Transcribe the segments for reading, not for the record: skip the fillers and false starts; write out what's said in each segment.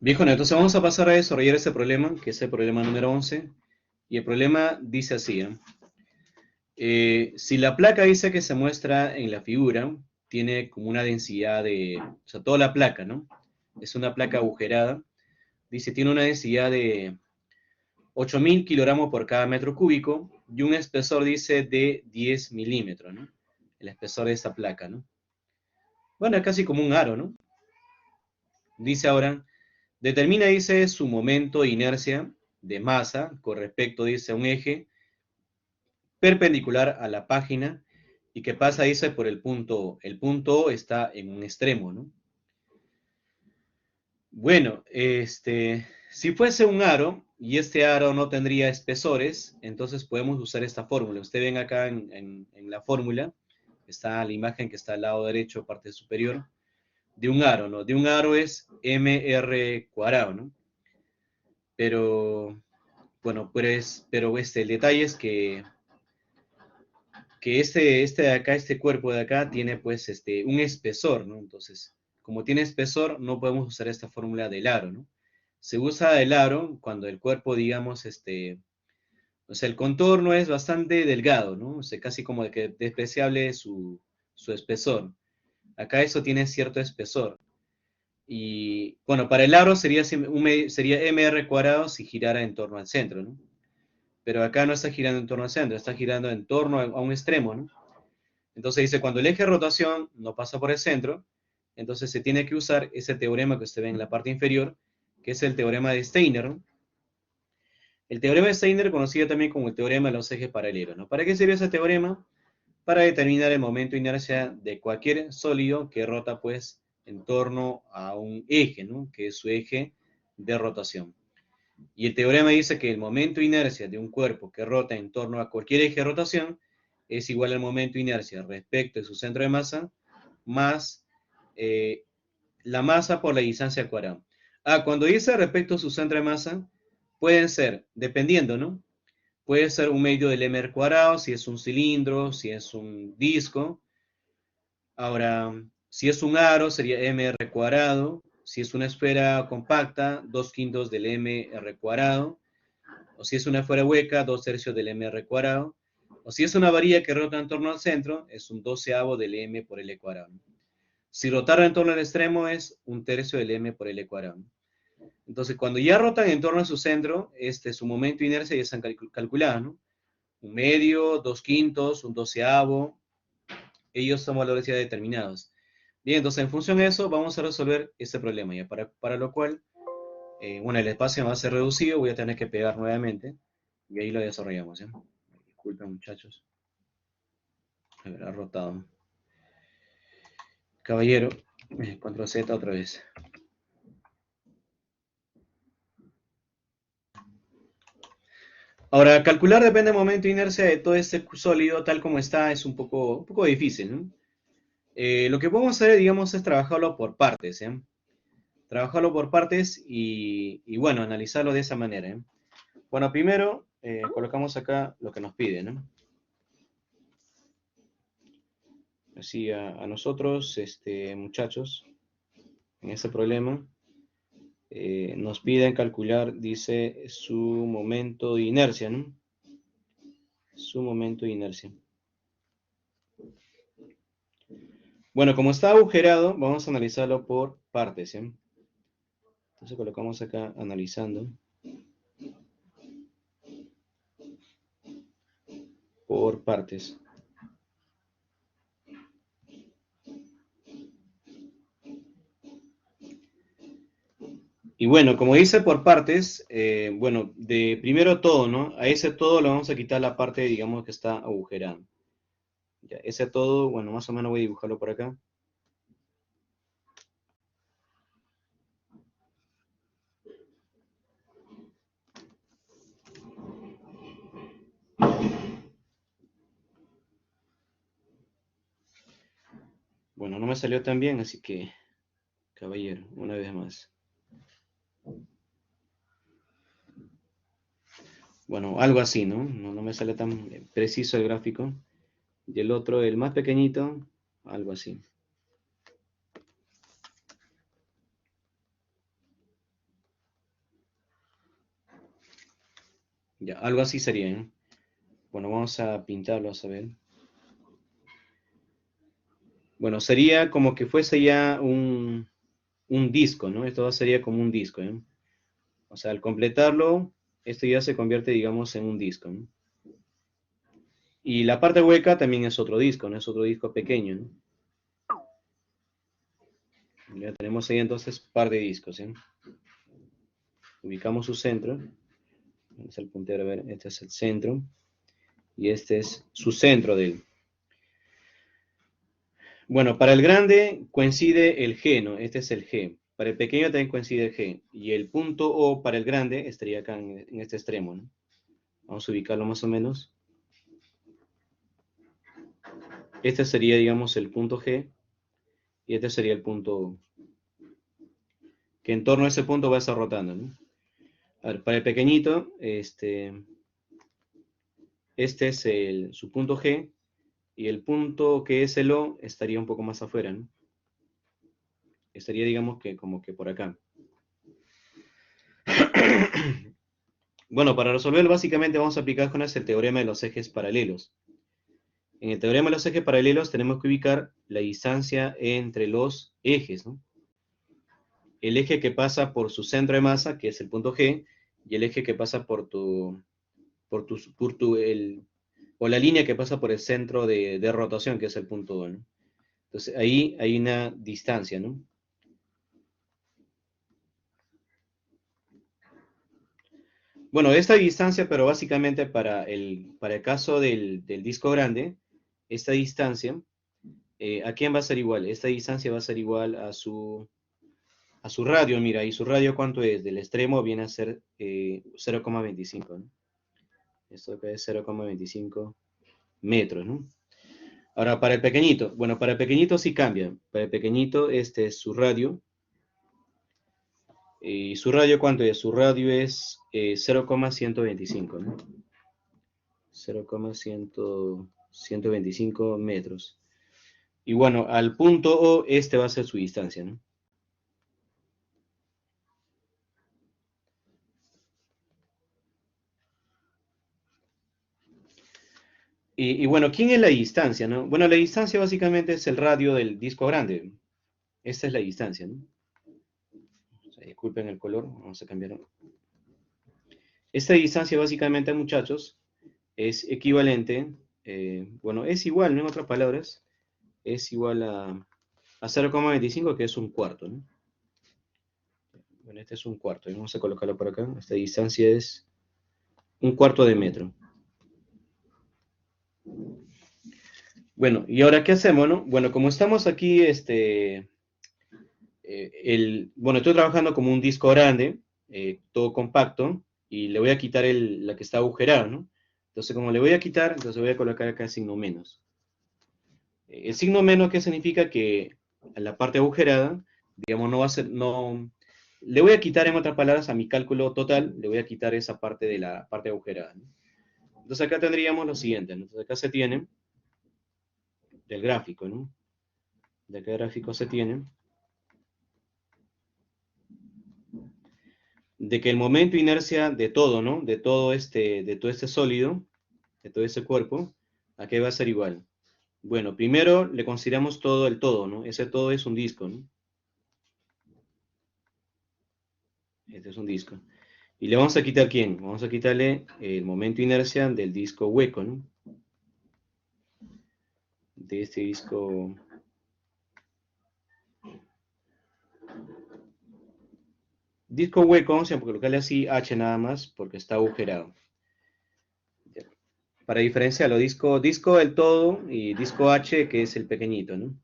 Bien, Juan, entonces vamos a pasar a desarrollar ese problema, que es el problema número 11. Y el problema dice así, ¿eh? Si la placa dice que se muestra en la figura, tiene como una densidad de, o sea, toda la placa, ¿no? Es una placa agujerada. Dice, tiene una densidad de 8.000 kilogramos por cada metro cúbico y un espesor, dice, de 10 milímetros, ¿no? El espesor de esa placa, ¿no? Bueno, es casi como un aro, ¿no? Dice ahora, determina, dice, su momento de inercia de masa con respecto, dice, a un eje perpendicular a la página y que pasa, dice, por el punto O está en un extremo, ¿no? Bueno, si fuese un aro y este aro no tendría espesores, entonces podemos usar esta fórmula. Usted ven acá en la fórmula, está la imagen que está al lado derecho, parte superior, de un aro, ¿no? De un aro es mr cuadrado, ¿no? Pero, bueno, pues, pero el detalle es que este de acá, este cuerpo de acá, tiene pues un espesor, ¿no? Entonces, como tiene espesor, no podemos usar esta fórmula del aro, ¿no? Se usa el aro cuando el cuerpo, digamos, o sea, el contorno es bastante delgado, ¿no? O sea, casi como de que despreciable su espesor. Acá eso tiene cierto espesor. Y bueno, para el aro sería mr cuadrado si girara en torno al centro, ¿no? Pero acá no está girando en torno al centro, está girando en torno a un extremo, ¿no? Entonces dice, cuando el eje de rotación no pasa por el centro, entonces se tiene que usar ese teorema que usted ve en la parte inferior, que es el teorema de Steiner, ¿no? El teorema de Steiner, conocido también como el teorema de los ejes paralelos, ¿no? ¿Para qué sirve ese teorema? Para determinar el momento de inercia de cualquier sólido que rota, pues, en torno a un eje, ¿no? Que es su eje de rotación. Y el teorema dice que el momento de inercia de un cuerpo que rota en torno a cualquier eje de rotación es igual al momento de inercia respecto de su centro de masa más eh, la masa por la distancia cuadrada. Cuando dice respecto a su centro de masa, pueden ser, dependiendo, ¿no? Puede ser un medio del mr cuadrado, si es un cilindro, si es un disco. Ahora, si es un aro, sería mr cuadrado. Si es una esfera compacta, 2/5 del mr cuadrado. O si es una esfera hueca, 2/3 del mr cuadrado. O si es una varilla que rota en torno al centro, es un 12avo del m por l cuadrado. Si rotara en torno al extremo, es 1/3 del m por l cuadrado. Entonces, cuando ya rotan en torno a su centro, su momento de inercia ya están calculados, ¿no? Un medio, 2/5, un 12avo, ellos son valores ya determinados. Bien, entonces en función de eso vamos a resolver este problema, ya para lo cual, bueno, el espacio va a ser reducido, voy a tener que pegar nuevamente y ahí lo desarrollamos, ¿ya? Disculpen, muchachos. A ver, ha rotado. Caballero, control Z otra vez. Ahora, calcular depende del momento de inercia de todo este sólido tal como está es un poco difícil, ¿no? Lo que podemos hacer, digamos, es trabajarlo por partes, ¿eh? Trabajarlo por partes y bueno, analizarlo de esa manera, ¿eh? Bueno, primero colocamos acá lo que nos pide, ¿no? Así a nosotros, muchachos, en este problema, nos piden calcular, dice, su momento de inercia, ¿no? Su momento de inercia. Bueno, como está agujerado, vamos a analizarlo por partes, ¿sí? Entonces colocamos acá analizando por partes. Y bueno, como dice por partes, bueno, de primero todo, ¿no? A ese todo le vamos a quitar la parte, digamos, que está agujerada. Ya, ese todo, bueno, más o menos voy a dibujarlo por acá. Bueno, no me salió tan bien, así que, caballero, una vez más. Bueno, algo así, ¿no? No me sale tan preciso el gráfico. Y el otro, el más pequeñito, algo así. Ya, algo así sería, ¿eh? Bueno, vamos a pintarlo, a ver. Bueno, sería como que fuese ya un disco, ¿no? Esto sería como un disco, ¿eh? O sea, al completarlo, esto ya se convierte, digamos, en un disco, ¿no? Y la parte hueca también es otro disco, ¿no? Es otro disco pequeño, ¿no? Ya tenemos ahí entonces un par de discos, ¿eh? Ubicamos su centro. Es el puntero, a ver, este es el centro. Y este es su centro de él. Bueno, para el grande coincide el G, ¿no? Este es el G. Para el pequeño también coincide el G. Y el punto O para el grande estaría acá en este extremo, ¿no? Vamos a ubicarlo más o menos. Este sería, digamos, el punto G. Y este sería el punto O. Que en torno a ese punto va a estar rotando, ¿no? A ver, para el pequeñito, este es su punto G. Y el punto que es el O estaría un poco más afuera, ¿no? Estaría, digamos, que como que por acá. Bueno, para resolverlo básicamente vamos a aplicar con el teorema de los ejes paralelos. En el teorema de los ejes paralelos tenemos que ubicar la distancia entre los ejes, ¿no? El eje que pasa por su centro de masa, que es el punto G, y el eje que pasa o la línea que pasa por el centro de rotación, que es el punto O, ¿no? Entonces ahí hay una distancia, ¿no? Bueno, esta distancia, pero básicamente para el caso del disco grande, esta distancia, ¿a quién va a ser igual? Esta distancia va a ser igual a su radio, mira, ¿y su radio cuánto es? Del extremo viene a ser 0,25, ¿no? Esto acá es 0,25 metros, ¿no? Ahora, para el pequeñito, bueno, para el pequeñito sí cambia. Para el pequeñito, este es su radio. ¿Y su radio cuánto es? Su radio es 0,125, ¿no? 0,125 metros. Y bueno, al punto O, este va a ser su distancia, ¿no? Y bueno, ¿quién es la distancia, no? Bueno, la distancia básicamente es el radio del disco grande. Esta es la distancia, ¿no? O sea, disculpen el color, vamos a cambiarlo. Esta distancia básicamente, muchachos, es equivalente, bueno, es igual, ¿no? En otras palabras, es igual a 0,25, que es un cuarto, ¿no? Bueno, este es un cuarto, y vamos a colocarlo por acá. Esta distancia es un cuarto de metro. Bueno, ¿y ahora qué hacemos, no? Bueno, como estamos aquí, bueno, estoy trabajando como un disco grande, todo compacto, y le voy a quitar la que está agujerada, ¿no? Entonces, como le voy a quitar, entonces voy a colocar acá el signo menos. El signo menos, ¿qué significa? Que a la parte agujerada, digamos, no va a ser, no, le voy a quitar, en otras palabras, a mi cálculo total, le voy a quitar esa parte de la parte agujerada, ¿no? Entonces acá tendríamos lo siguiente, ¿no? Entonces acá se tiene del gráfico, ¿no? De acá gráfico se tiene de que el momento inercia de todo, ¿no? De todo este sólido, de todo ese cuerpo, ¿a qué va a ser igual? Bueno, primero le consideramos todo el todo, ¿no? Ese todo es un disco, ¿no? Este es un disco. Y le vamos a quitar ¿quién? Vamos a quitarle el momento inercia del disco hueco, ¿no? De este disco. Disco hueco, vamos a colocarle así H nada más, porque está agujerado. Para diferenciarlo, disco el todo y disco H, que es el pequeñito, ¿no?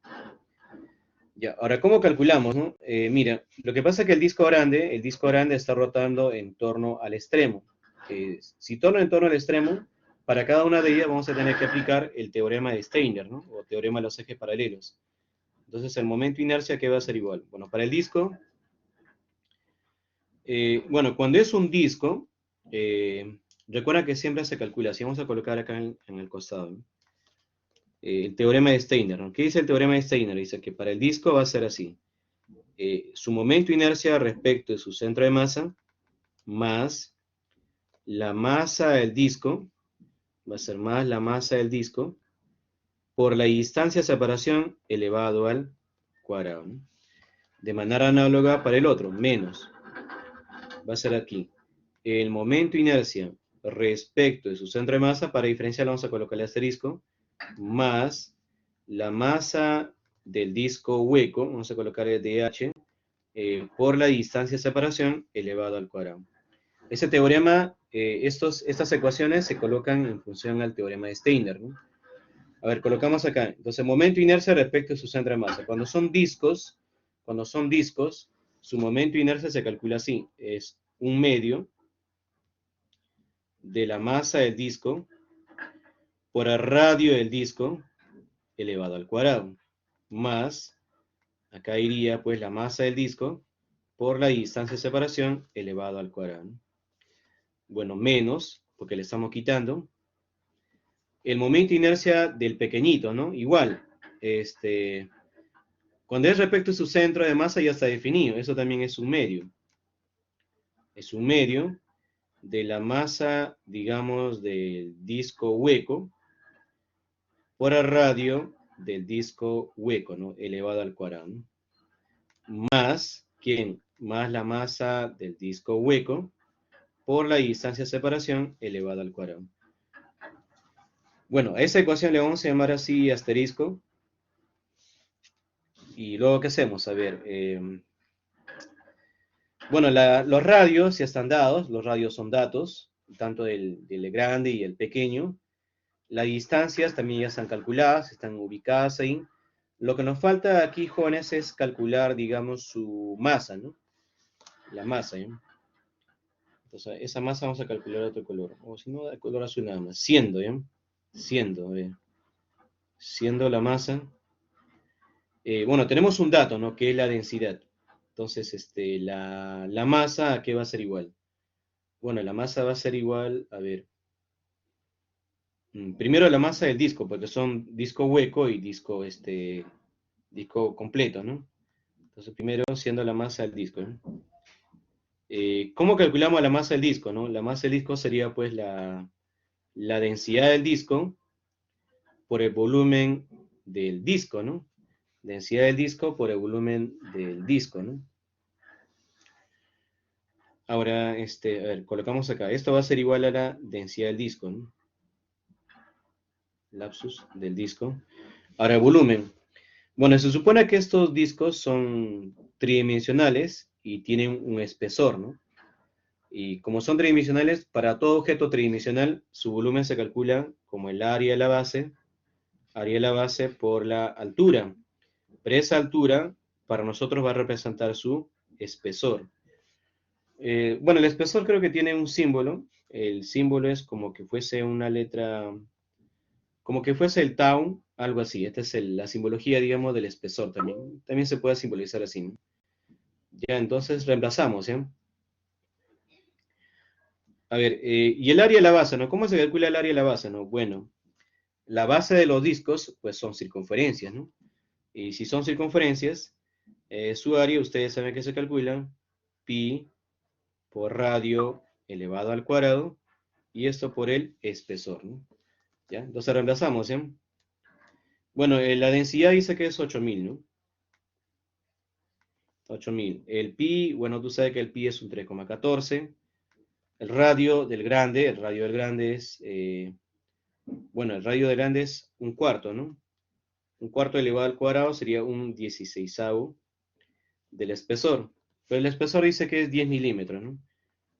Ya, ahora, ¿cómo calculamos, no? Mira, lo que pasa es que el disco grande está rotando en torno al extremo. Si torna en torno al extremo, para cada una de ellas vamos a tener que aplicar el teorema de Steiner, ¿no? O teorema de los ejes paralelos. Entonces, el momento inercia, ¿qué va a ser igual? Bueno, para el disco, bueno, cuando es un disco, recuerda que siempre se calcula, si vamos a colocar acá en el costado, ¿no? El teorema de Steiner, ¿no? ¿Qué dice el teorema de Steiner? Dice que para el disco va a ser así. Su momento inercia respecto de su centro de masa más la masa del disco, va a ser más la masa del disco, por la distancia de separación elevado al cuadrado, ¿no? De manera análoga para el otro, menos, va a ser aquí, el momento inercia respecto de su centro de masa, para diferenciar vamos a colocar el asterisco, más la masa del disco hueco, vamos a colocar el DH, por la distancia de separación elevado al cuadrado. Ese teorema, estas ecuaciones se colocan en función al teorema de Steiner, ¿no? A ver, colocamos acá. Entonces, momento inercia respecto a su centro de masa. Cuando son discos, su momento inercia se calcula así. Es un medio de la masa del disco por el radio del disco elevado al cuadrado. Más, acá iría pues la masa del disco por la distancia de separación elevado al cuadrado. Bueno, menos, porque le estamos quitando. El momento de inercia del pequeñito, ¿no? Igual, cuando es respecto a su centro de masa ya está definido, eso también es un medio. Es un medio de la masa, digamos, del disco hueco por el radio del disco hueco, ¿no? Elevado al cuadrado, ¿no? Más, ¿quién? Más la masa del disco hueco por la distancia de separación elevado al cuadrado. Bueno, a esa ecuación le vamos a llamar así asterisco. Y luego, ¿qué hacemos? A ver, bueno, los radios ya están dados, los radios son datos, tanto del grande y el pequeño. Las distancias también ya están calculadas, están ubicadas ahí. Lo que nos falta aquí, jóvenes, es calcular, digamos, su masa, ¿no? La masa, ¿no? Entonces, esa masa vamos a calcular otro color, o si no, de color azul nada más, siendo, ¿ya? Siendo la masa. Bueno, tenemos un dato, ¿no? Que es la densidad. Entonces, la masa, ¿a qué va a ser igual? Bueno, la masa va a ser igual, a ver, primero la masa del disco, porque son disco hueco y disco completo, ¿no? Entonces, primero siendo la masa del disco, ¿no? ¿Cómo calculamos la masa del disco, no? La masa del disco sería, pues, la densidad del disco por el volumen del disco, ¿no? Densidad del disco por el volumen del disco, ¿no? Ahora, a ver, colocamos acá. Esto va a ser igual a la densidad del disco, ¿no? Lapsus del disco. Ahora, el volumen. Bueno, se supone que estos discos son tridimensionales y tienen un espesor, ¿no? Y como son tridimensionales, para todo objeto tridimensional, su volumen se calcula como el área de la base por la altura. Pero esa altura, para nosotros va a representar su espesor. Bueno, el espesor creo que tiene un símbolo. El símbolo es como que fuese una letra, como que fuese el tau, algo así. Esta es la simbología, digamos, del espesor también. También se puede simbolizar así, ¿no? Ya, entonces reemplazamos, ¿ya? A ver, y el área de la base, ¿no? ¿Cómo se calcula el área de la base, no? Bueno, la base de los discos, pues son circunferencias, ¿no? Y si son circunferencias, su área, ustedes saben que se calcula pi por radio elevado al cuadrado, y esto por el espesor, ¿no? ¿Ya? Entonces reemplazamos, ¿ya? Bueno, la densidad dice que es 8000, ¿no? 8000. El pi, bueno, tú sabes que el pi es un 3,14. El radio del grande es, bueno, el radio del grande es un cuarto, ¿no? Un cuarto elevado al cuadrado sería un 16avo del espesor. Pero el espesor dice que es 10 milímetros, ¿no?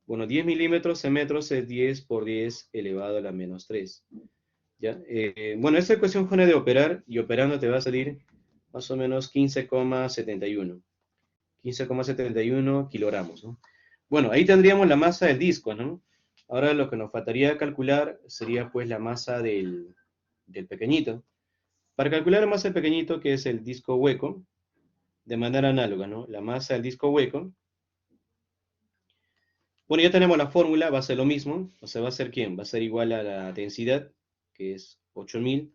Bueno, 10 milímetros en metros es 10 por 10 elevado a la menos 3. ¿Ya? Bueno, esta ecuación fue de operar, y operando te va a salir más o menos 15,71. 15,71 kilogramos, ¿no? Bueno, ahí tendríamos la masa del disco, ¿no? Ahora lo que nos faltaría calcular sería pues la masa del pequeñito. Para calcular la masa del pequeñito, que es el disco hueco, de manera análoga, ¿no? La masa del disco hueco. Bueno, ya tenemos la fórmula, va a ser lo mismo. O sea, ¿va a ser quién? Va a ser igual a la densidad, que es 8000,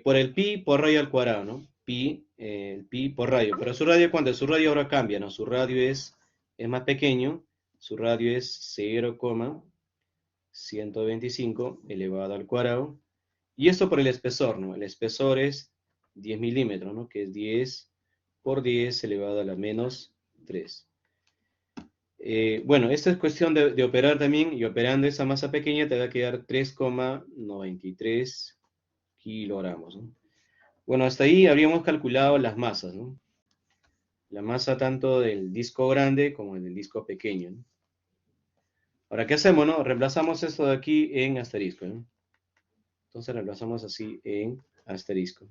por el pi por radio al cuadrado, ¿no? El pi por radio. Pero su radio, ¿cuánto? Su radio ahora cambia, ¿no? Su radio es más pequeño, Su radio es 0,125 elevado al cuadrado. Y esto por el espesor, ¿no? El espesor es 10 milímetros, ¿no? Que es 10 por 10 elevado a la menos 3. Bueno, esta es cuestión de operar también, y operando esa masa pequeña te va a quedar 3,93 kilogramos, ¿no? Bueno, hasta ahí habríamos calculado las masas, ¿no? La masa tanto del disco grande como del disco pequeño, ¿no? Ahora, ¿qué hacemos, no? Reemplazamos esto de aquí en asterisco, ¿no? Entonces reemplazamos así en asterisco.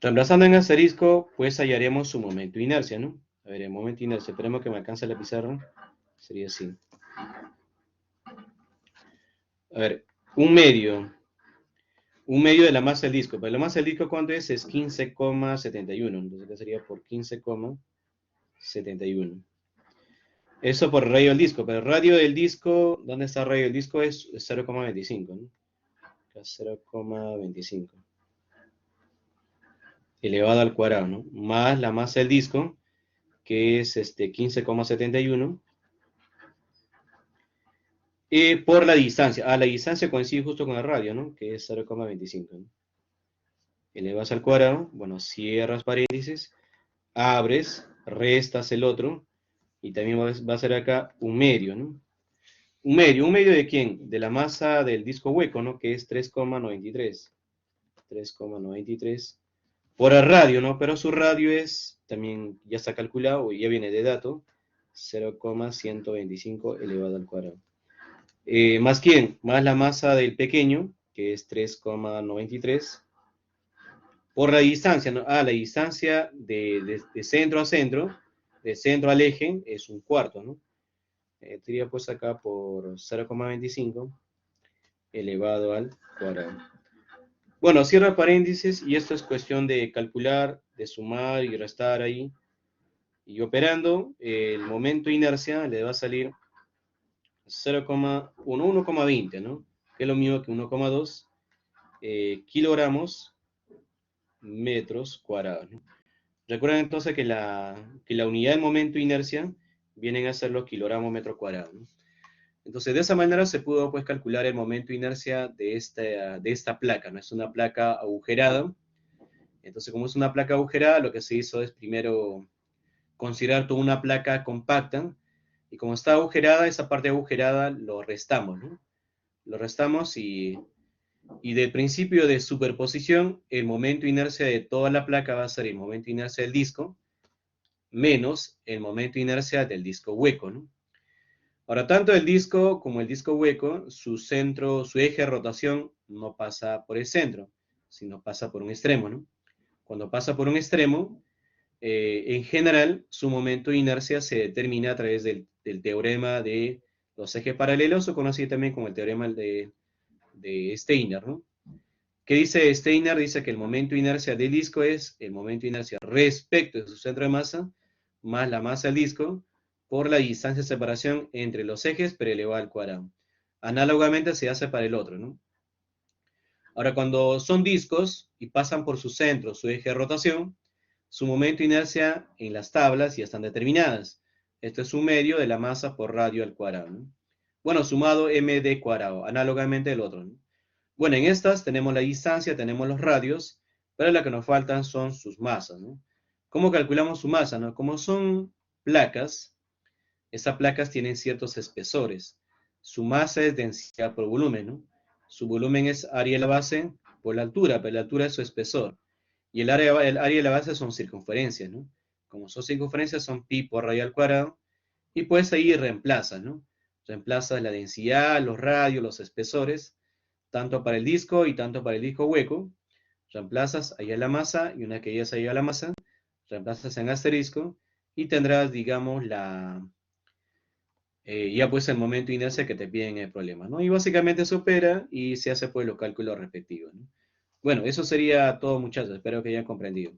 Reemplazando en asterisco, pues hallaremos su momento de inercia, ¿no? A ver, el momento de inercia, esperemos que me alcance la pizarra. Sería así. A ver, un medio de la masa del disco. Pero la masa del disco, ¿cuánto es? Es 15,71. Entonces, acá sería por 15,71. Eso por radio del disco. Pero el radio del disco, ¿dónde está el radio del disco? Es 0,25, ¿no? Acá 0,25. Elevado al cuadrado, ¿no? Más la masa del disco, que es 15,71. Por la distancia. La distancia coincide justo con el radio, ¿no? Que es 0,25, ¿no? Elevas al cuadrado, bueno, cierras paréntesis, abres, restas el otro, y también va a ser acá un medio, ¿no? ¿Un medio de quién? De la masa del disco hueco, ¿no? Que es 3,93. 3,93 por el radio, ¿no? Pero su radio es, también ya está calculado, ya viene de dato, 0,125 elevado al cuadrado. ¿Más quién? Más la masa del pequeño, que es 3,93, por la distancia, ¿no? La distancia de centro a centro, de centro al eje, es un cuarto, ¿no? Tendría pues acá por 0,25 elevado al cuadrado. Bueno, cierra paréntesis, y esto es cuestión de calcular, de sumar y restar ahí. Y operando, el momento de inercia le va a salir 1,20, ¿no? Que es lo mismo que 1,2 kilogramos metros cuadrados, ¿no? Recuerden entonces que la unidad de momento de inercia vienen a ser los kilogramos metro cuadrado, ¿no? Entonces, de esa manera se pudo pues calcular el momento de inercia de esta placa, ¿no? Es una placa agujerada. Entonces, como es una placa agujerada, lo que se hizo es primero considerar toda una placa compacta, y como está agujerada, esa parte agujerada lo restamos, ¿no? Lo restamos, y del principio de superposición, el momento de inercia de toda la placa va a ser el momento de inercia del disco menos el momento de inercia del disco hueco, ¿no? Ahora, tanto el disco como el disco hueco, su centro, su eje de rotación no pasa por el centro, sino pasa por un extremo, ¿no? Cuando pasa por un extremo, en general, su momento de inercia se determina a través del teorema de los ejes paralelos, o conocido también como el teorema de Steiner, ¿no? ¿Qué dice Steiner? Dice que el momento de inercia del disco es el momento de inercia respecto de su centro de masa, más la masa del disco, por la distancia de separación entre los ejes, pero elevado al cuadrado. Análogamente se hace para el otro, ¿no? Ahora, cuando son discos y pasan por su centro, su eje de rotación, su momento de inercia en las tablas ya están determinadas. Esto es un medio de la masa por radio al cuadrado, ¿no? Bueno, sumado md cuadrado, análogamente el otro, ¿no? Bueno, en estas tenemos la distancia, tenemos los radios, pero lo que nos faltan son sus masas, ¿no? ¿Cómo calculamos su masa, no? Como son placas, estas placas tienen ciertos espesores. Su masa es densidad por volumen, ¿no? Su volumen es área de la base por la altura, pero la altura es su espesor. Y el área de la base son circunferencias, ¿no? Como son circunferencias, son pi por radio al cuadrado. Y pues ahí reemplazas, ¿no? Reemplazas la densidad, los radios, los espesores, tanto para el disco y tanto para el disco hueco. Reemplazas allá la masa, y una que ya se lleva la masa, reemplazas en asterisco, y tendrás, digamos, ya pues el momento de inercia que te piden el problema, ¿no? Y básicamente se opera y se hace pues los cálculos respectivos, ¿no? Bueno, eso sería todo, muchachos. Espero que hayan comprendido.